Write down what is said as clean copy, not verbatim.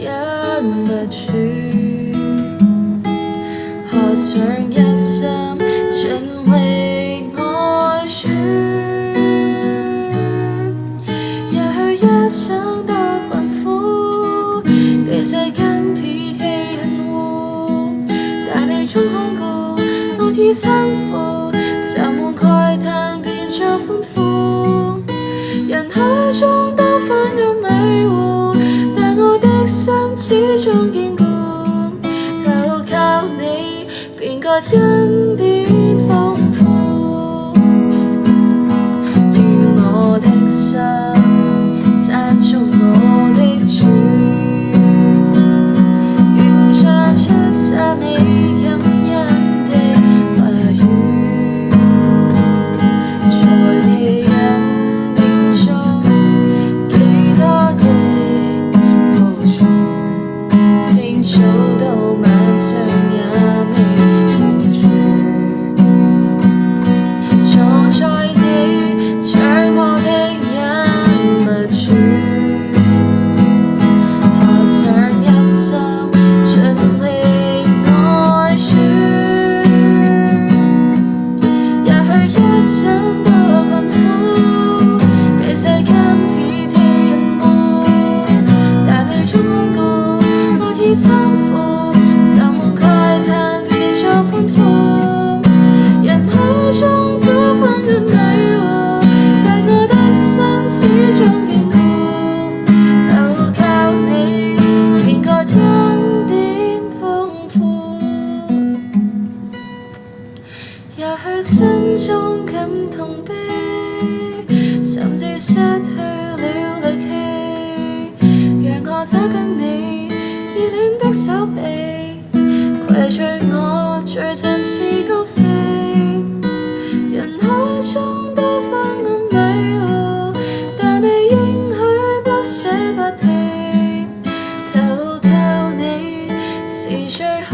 忍不住，何嘗一心盡力愛戀，也許一生多困苦，被世間撇棄恨惡，但你總看顧我已攙扶，愁悶慨嘆變作歡呼，人海中多昏暗迷糊，但我的心始終堅固，投靠你便覺恩典豐富，如我的心讚頌我的主，願唱出讚美感恩的話語，在你恩典中幾多的無助，清早到晚上也未無住，藏在你掌握的隱密處，何嘗一心盡力愛戀，也許一生多困苦，被世間撇棄恨惡，但你總看顧我已攙扶，愁悶慨嘆變作歡呼，人海中多昏暗迷糊，但我的心始終堅固，投靠你便覺恩典豐富，也許心中感痛悲，甚至失去了力氣，讓我抓緊你熱戀的手臂，攜隨我最振翅高飛，人海中多昏暗迷糊，但你應許不捨不棄，投靠你是最好